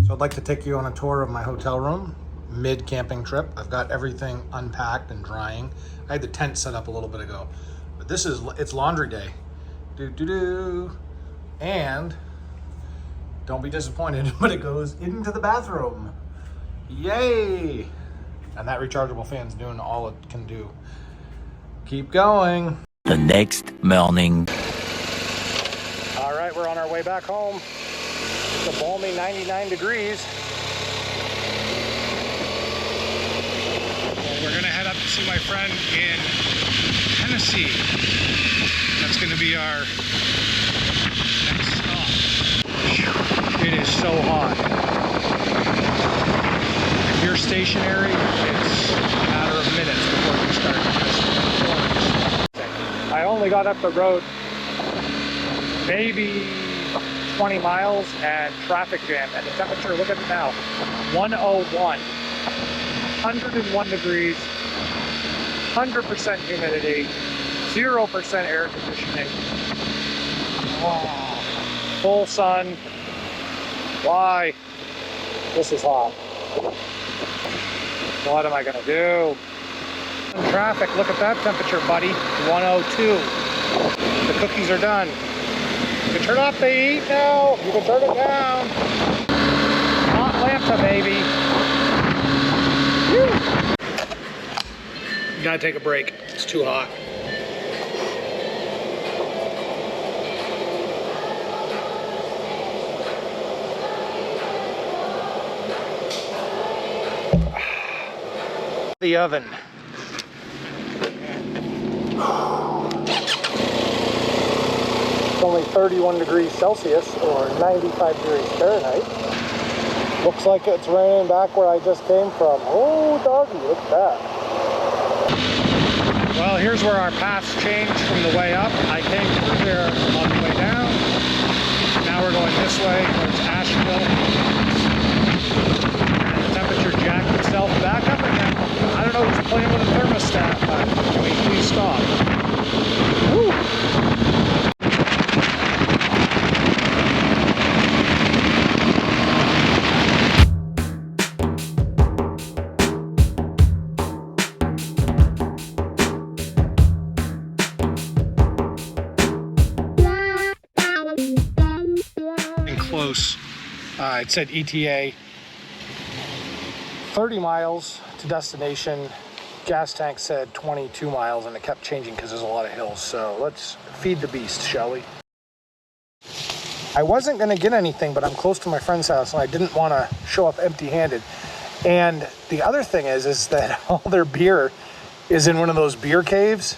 So I'd like to take you on a tour of my hotel room, mid-camping trip. I've got everything unpacked and drying. I had the tent set up a little bit ago, but it's laundry day. And don't be disappointed, but it goes into the bathroom. Yay! And that rechargeable fan's doing all it can do. Keep going. The next morning. All right, we're on our way back home. It's a balmy 99 degrees. Well, we're gonna head up to see my friend in Tennessee. That's gonna be our next stop. It is so hot. If you're stationary, it's a matter of minutes before you start this. I only got up the road maybe 20 miles and traffic jam, and the temperature, look at it now, 101. 101 degrees, 100% humidity, 0% air conditioning. Oh, full sun. Why? This is hot. What am I gonna do? Traffic, look at that temperature, buddy. 102. The cookies are done. You can turn off the heat now. You can turn it down. Hot Atlanta, baby. Woo. Gotta take a break. It's too hot. The oven. It's only 31 degrees Celsius or 95 degrees Fahrenheit. Looks like it's raining back where I just came from. Oh, doggy, look at that. Well, here's where our paths changed from the way up. I came through here on the way down. Now we're going this way towards Asheville. And the temperature jacked itself back up again. I don't know who's playing with a thermostat, but can we please stop? Woo! Close. It said ETA 30 miles to destination. Gas tank said 22 miles, and it kept changing because there's a lot of hills. So let's feed the beast, shall we? I wasn't going to get anything, but I'm close to my friend's house and I didn't want to show up empty-handed. And the other thing is that all their beer is in one of those beer caves.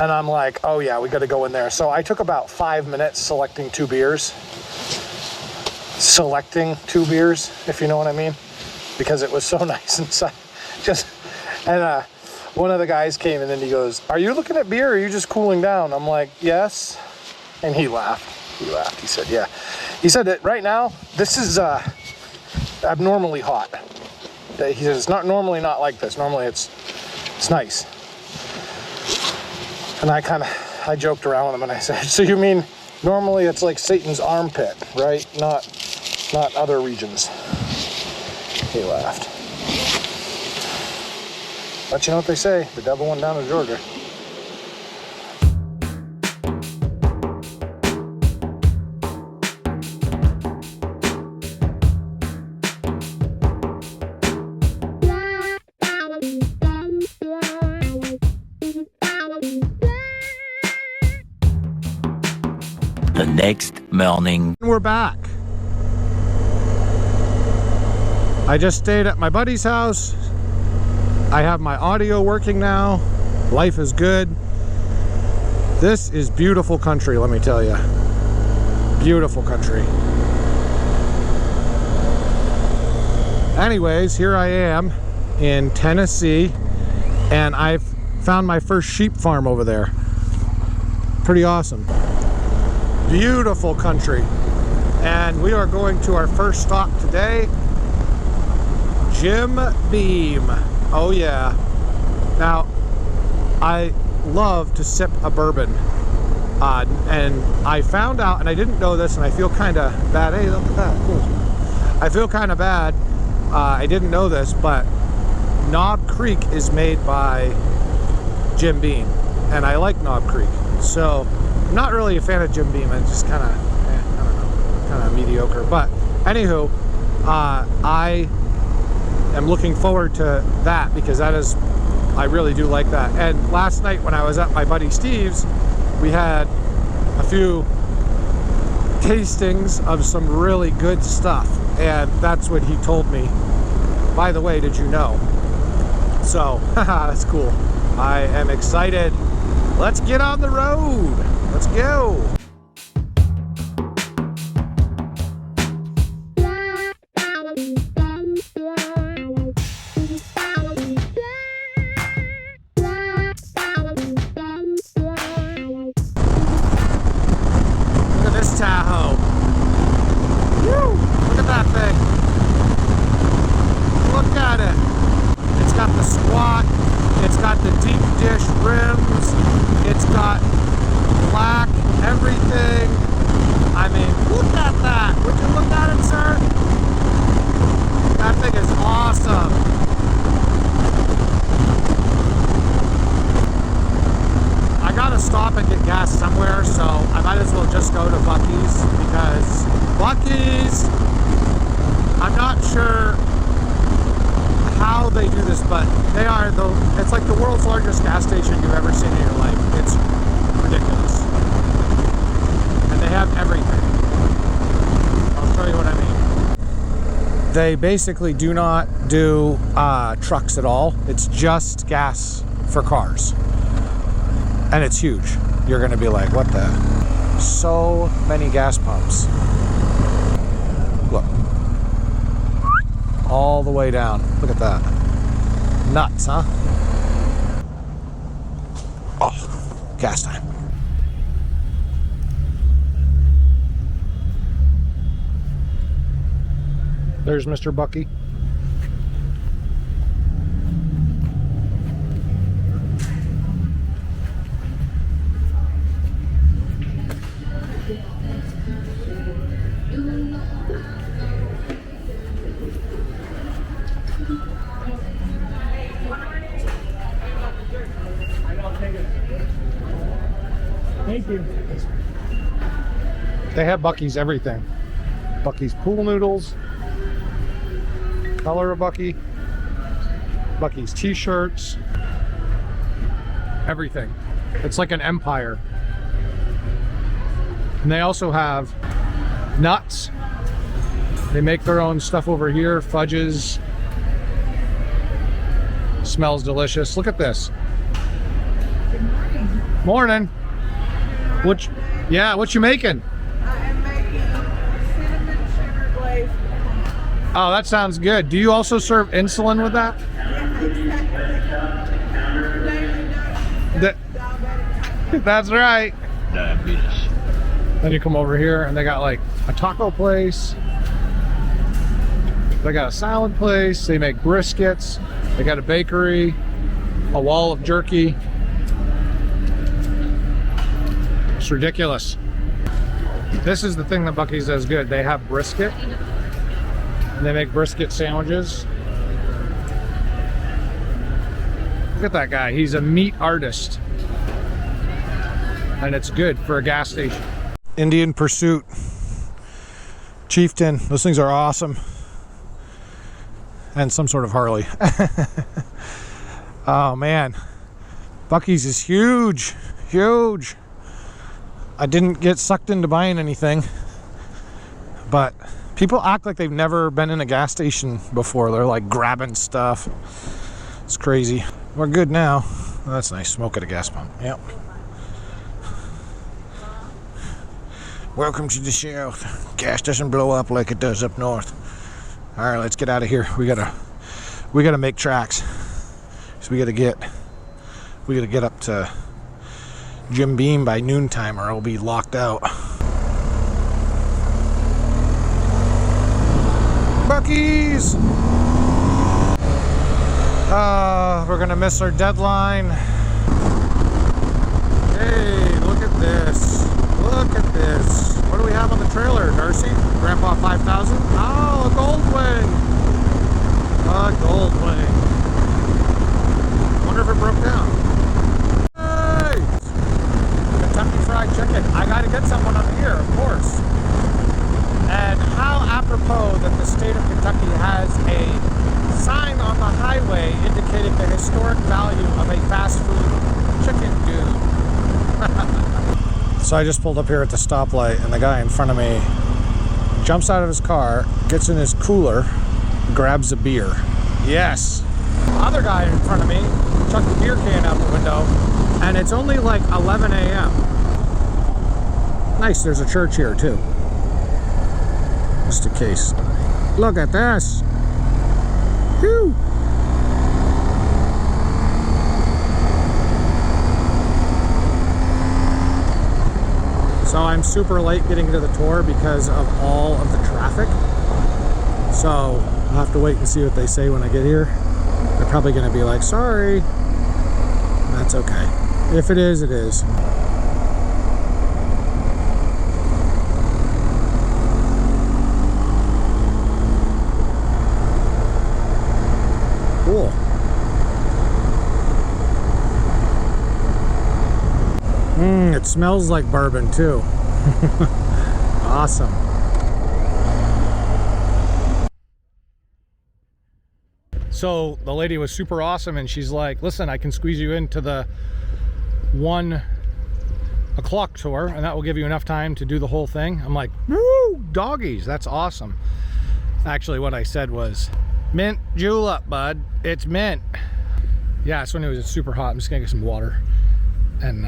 And I'm like, oh yeah, we got to go in there. So I took about 5 minutes selecting two beers, if you know what I mean, because it was so nice inside. One of the guys came in and he goes, "Are you looking at beer or are you just cooling down?" I'm like, "Yes." And he laughed. He said, "Yeah." He said that right now, this is abnormally hot. He said it's not normally not like this. Normally it's nice. And I joked around with him and I said, "So you mean normally it's like Satan's armpit, right? Not other regions." He laughed. But you know what they say, the devil went down to Georgia. The next morning. We're back. I just stayed at my buddy's house. I have my audio working now. Life is good. This is beautiful country, let me tell you. Beautiful country. Anyways, here I am in Tennessee, and I've found my first sheep farm over there. Pretty awesome. Beautiful country. And we are going to our first stop today. Jim Beam. Oh yeah. Now, I love to sip a bourbon. And I found out, and I didn't know this, and I feel kind of bad. Hey, look at that. Cool. I feel kind of bad. I didn't know this, but Knob Creek is made by Jim Beam, and I like Knob Creek. So I'm not really a fan of Jim Beam. I'm just kind of, I don't know, kind of mediocre. But anywho, I am looking forward to that because that is, I really do like that. And last night when I was at my buddy Steve's, we had a few tastings of some really good stuff, and that's what he told me. By the way, did you know? So, that's cool. I am excited. Let's get on the road. Let's go. Look at this Tahoe. Woo! Look at that thing. Look at it. It's got the squat. It's got the deep dish rims. It's got black everything. I mean, look at that. Would you look at it, sir? That thing is awesome. I gotta stop and get gas somewhere, so I might as well just go to Buckee's because Buckee's, I'm not sure how they do this, but they are it's like the world's largest gas station you've ever seen in your life. It's ridiculous. And they have everything. I'll show you what I mean. They basically do not do trucks at all. It's just gas for cars. And it's huge. You're gonna be like, what the? So many gas pumps. Look. All the way down. Look at that. Nuts, huh? Oh, gas time. There's Mr. Bucee. Thank you. They have Buckee's everything. Buckee's pool noodles, color of Bucee, Buckee's t-shirts, everything. It's like an empire. And they also have nuts. They make their own stuff over here, fudges. Smells delicious. Look at this. Good morning. Morning. What you making? I am making cinnamon sugar glazed pecan. Oh, that sounds good. Do you also serve insulin with that? That's right. Diabetes. Then you come over here and they got like a taco place. They got a salad place. They make briskets. They got a bakery, a wall of jerky. It's ridiculous. This is the thing that Buckee's does good. They have brisket. And they make brisket sandwiches. Look at that guy. He's a meat artist. And it's good for a gas station. Indian Pursuit. Chieftain. Those things are awesome. And some sort of Harley. Oh man. Buckee's is huge. Huge. I didn't get sucked into buying anything, but people act like they've never been in a gas station before. They're like grabbing stuff. It's crazy. We're good now. Oh, that's nice. Smoke at a gas pump. Yep. Welcome to the south. Gas doesn't blow up like it does up north. All right, let's get out of here. We gotta make tracks. So we gotta get up to Jim Beam by noontime, or I'll be locked out. Buckee's! We're gonna miss our deadline. Hey, look at this. Look at this. What do we have on the trailer, Darcy? Grandpa 5000? Oh, a gold So I just pulled up here at the stoplight, and the guy in front of me jumps out of his car, gets in his cooler, grabs a beer. Yes. Other guy in front of me chucked the beer can out the window, and it's only like 11 a.m. Nice, there's a church here too. Just in case. Look at this. Whew. So I'm super late getting to the tour because of all of the traffic. So I'll have to wait and see what they say when I get here. They're probably going to be like, sorry. That's okay. If it is, it is. Cool. It smells like bourbon too. Awesome. So the lady was super awesome, and she's like, listen, I can squeeze you into the 1 o'clock tour, and that will give you enough time to do the whole thing. I'm like, woo, doggies, that's awesome. Actually, what I said was, mint julep, bud. It's mint. Yeah, so anyways, it's super hot. I'm just gonna get some water, and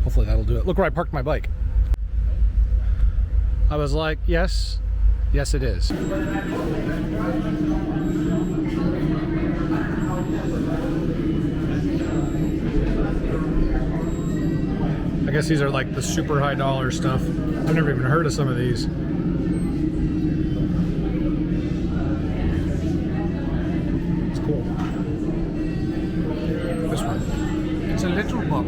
hopefully that'll do it. Look where I parked my bike. I was like, yes, yes it is. I guess these are like the super high dollar stuff. I've never even heard of some of these. It's cool. This one. It's a little book.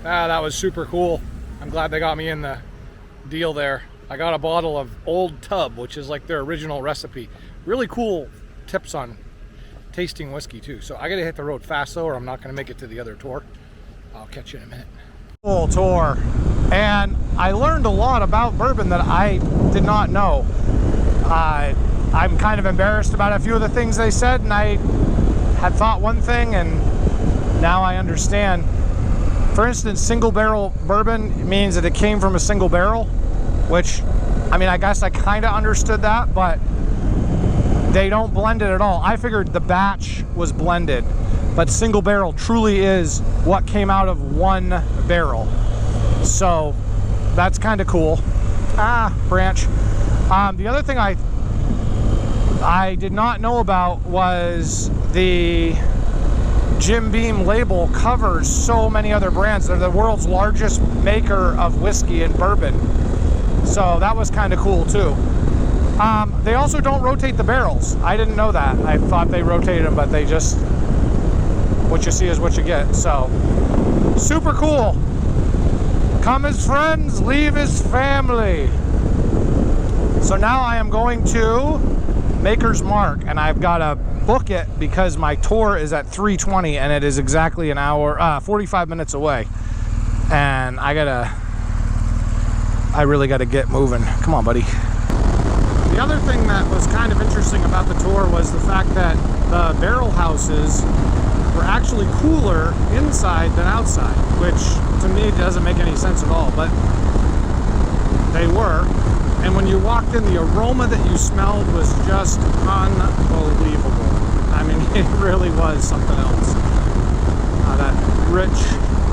That was super cool. I'm glad they got me in the deal there. I got a bottle of Old Tub, which is like their original recipe. Really cool tips on tasting whiskey too. So I gotta hit the road fast though, or I'm not gonna make it to the other tour. I'll catch you in a minute. Cool tour. And I learned a lot about bourbon that I did not know. I'm kind of embarrassed about a few of the things they said, and I had thought one thing and now I understand. For instance, single barrel bourbon means that it came from a single barrel, which, I mean, I guess I kind of understood that, but they don't blend it at all. I figured the batch was blended, but single barrel truly is what came out of one barrel. So that's kind of cool. Branch. The other thing I did not know about was the Jim Beam label covers so many other brands. They're the world's largest maker of whiskey and bourbon. So that was kind of cool too. They also don't rotate the barrels. I didn't know that. I thought they rotated them, but they just, what you see is what you get. So super cool. Come as friends, leave as family. So now I am going to Maker's Mark, and I've got to book it because my tour is at 3:20 and it is exactly an hour, 45 minutes away. And I really gotta get moving. Come on, buddy. The other thing that was kind of interesting about the tour was the fact that the barrel houses were actually cooler inside than outside, which to me doesn't make any sense at all, but they were. And when you walked in, the aroma that you smelled was just unbelievable. I mean, it really was something else. That rich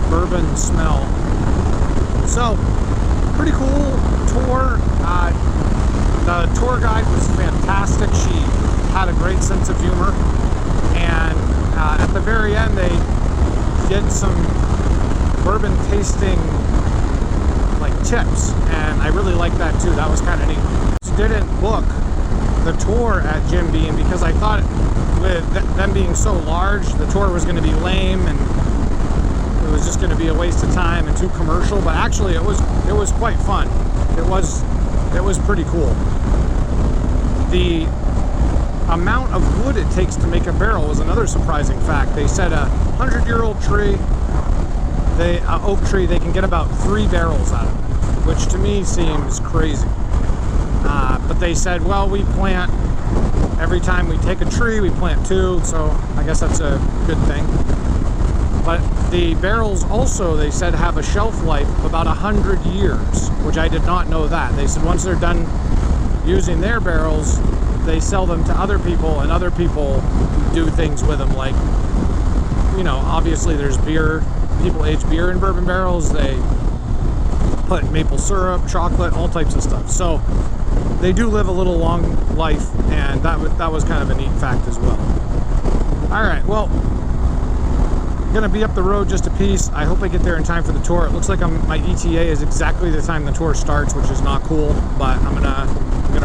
bourbon bourbon smell. So, pretty cool tour. The tour guide was fantastic. She had a great sense of humor. And at the very end, they did some bourbon tasting like tips. And I really liked that too. That was kind of neat. Just didn't book the tour at Jim Beam because I thought with them being so large, the tour was going to be lame and it was just going to be a waste of time and too commercial. But actually, it was quite fun. It was pretty cool. The amount of wood it takes to make a barrel was another surprising fact. They said a 100-year-old tree, oak tree, they can get about 3 barrels out of it, which to me seems crazy. But they said, well, we plant, every time we take a tree, we plant 2, so I guess that's a good thing. But the barrels also, they said, have a shelf life of about 100 years, which I did not know that. They said once they're done using their barrels, they sell them to other people, and other people do things with them, like, you know, obviously there's beer, people age beer in bourbon barrels, they put maple syrup, chocolate, all types of stuff. So they do live a little long life, and that was kind of a neat fact as well. All right, well, I'm gonna be up the road just a piece. I hope I get there in time for the tour. It looks like my ETA is exactly the time the tour starts, which is not cool, but I'm gonna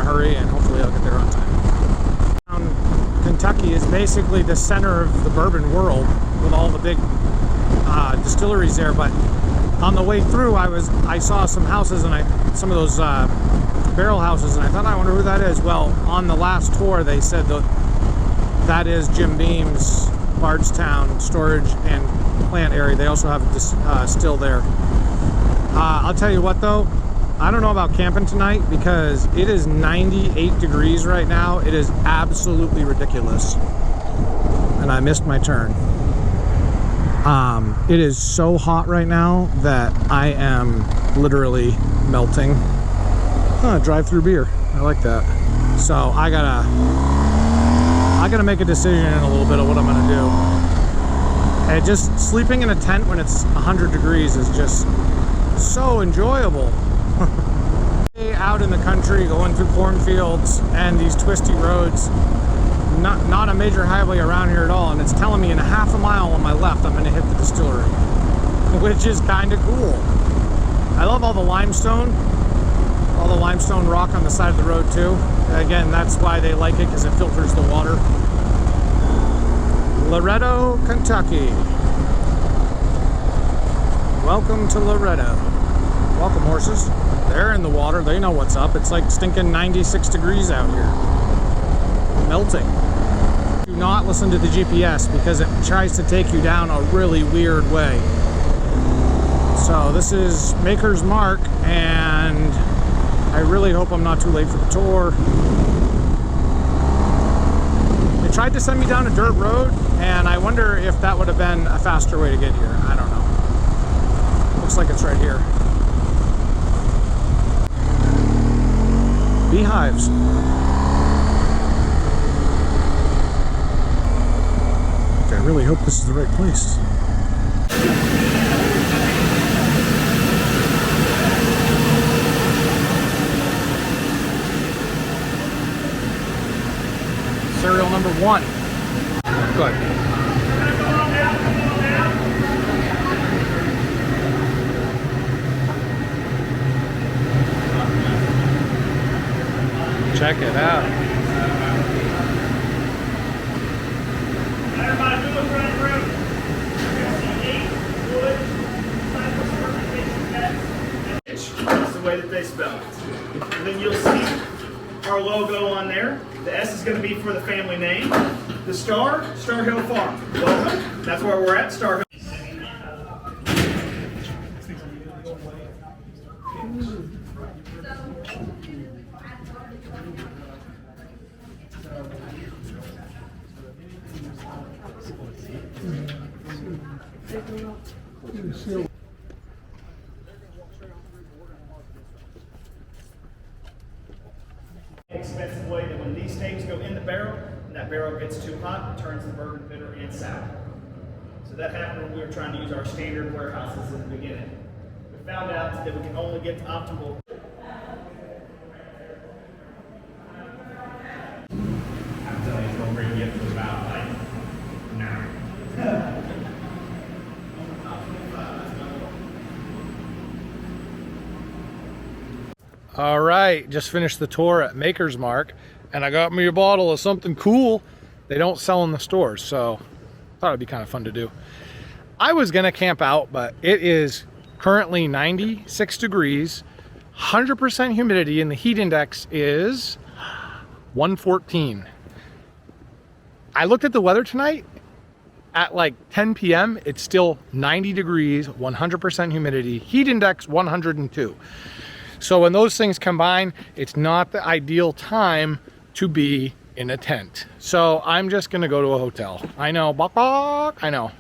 hurry and hopefully I'll get there on time. Kentucky is basically the center of the bourbon world with all the big distilleries there, but on the way through I saw some houses and some of those barrel houses, and I thought, I wonder who that is. Well, on the last tour they said that is Jim Beam's Bardstown storage and plant area. They also have a still there. I'll tell you what though, I don't know about camping tonight because it is 98 degrees right now. It is absolutely ridiculous. And I missed my turn. It is so hot right now that I am literally melting. Drive-through beer. I like that. So I gotta make a decision in a little bit of what I'm gonna do. And just sleeping in a tent when it's 100 degrees is just so enjoyable. Out in the country, going through cornfields and these twisty roads. Not a major highway around here at all, and it's telling me in a half a mile on my left I'm going to hit the distillery, which is kind of cool. I love all the limestone rock on the side of the road too. Again, that's why they like it, because it filters the water. Loretto, Kentucky. Welcome to Loretto. Welcome, horses. They're in the water. They know what's up. It's like stinking 96 degrees out here. Melting. Do not listen to the GPS because it tries to take you down a really weird way. So this is Maker's Mark, and I really hope I'm not too late for the tour. They tried to send me down a dirt road, and I wonder if that would have been a faster way to get here. I don't know. Looks like it's right here. Beehives. Okay, I really hope this is the right place. Serial number 1. Good. Check it out. That's the way that they spell it. And then you'll see our logo on there. The S is going to be for the family name. The Star Hill Farm. Welcome. That's where we're at, Star Hill. Expensive way that when these tanks go in the barrel and that barrel gets too hot, it turns the bourbon bitter and sour. So that happened when we were trying to use our standard warehouses in the beginning. We found out that we can only get optimal. I'm telling you, it's going to bring you up to about like 9. All right, just finished the tour at Maker's Mark, and I got me a bottle of something cool they don't sell in the stores, so thought it'd be kind of fun to do. I was gonna camp out, but it is currently 96 degrees, 100% humidity, and the heat index is 114. I looked at the weather tonight. At like 10 p.m., it's still 90 degrees, 100% humidity, heat index 102. So when those things combine, it's not the ideal time to be in a tent. So I'm just gonna go to a hotel. I know, I know.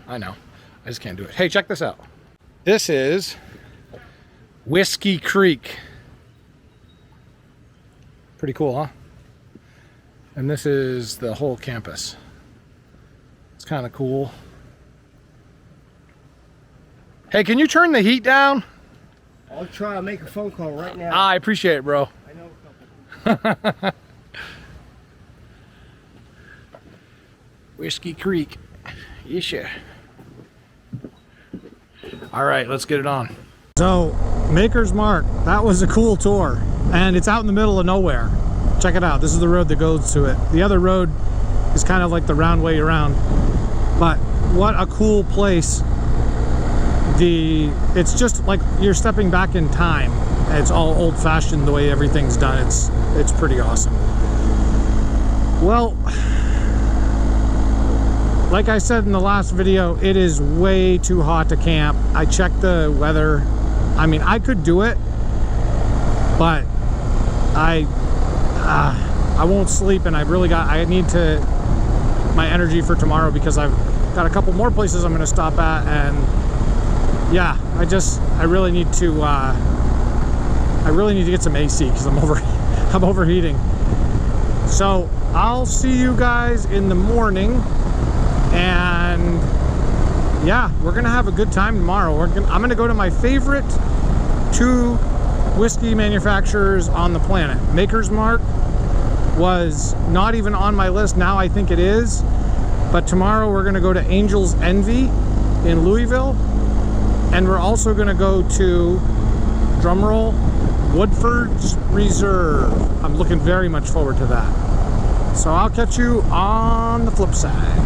I just can't do it. Hey, check this out. This is Whiskey Creek. Pretty cool, huh? And this is the whole campus. It's kind of cool. Hey, can you turn the heat down? I'll try to make a phone call right now. I appreciate it, bro. I know a couple. Whiskey Creek. Yes, yeah. All right, let's get it on. So, Maker's Mark, that was a cool tour. And it's out in the middle of nowhere. Check it out. This is the road that goes to it. The other road is kind of like the round way around. But what a cool place. It's just like you're stepping back in time. It's all old-fashioned the way everything's done. It's pretty awesome. Well, like I said in the last video, it is way too hot to camp. I checked the weather. I mean, I could do it, but I won't sleep, and I need my energy for tomorrow because I've got a couple more places I'm going to stop at, and yeah, I really need to get some AC because I'm overheating. So I'll see you guys in the morning, and yeah, we're gonna have a good time tomorrow. I'm gonna go to my favorite 2 whiskey manufacturers on the planet. Maker's Mark was not even on my list. Now I think it is. But tomorrow we're gonna go to Angel's Envy in Louisville. And we're also going to go to, drumroll, Woodford's Reserve. I'm looking very much forward to that. So I'll catch you on the flip side.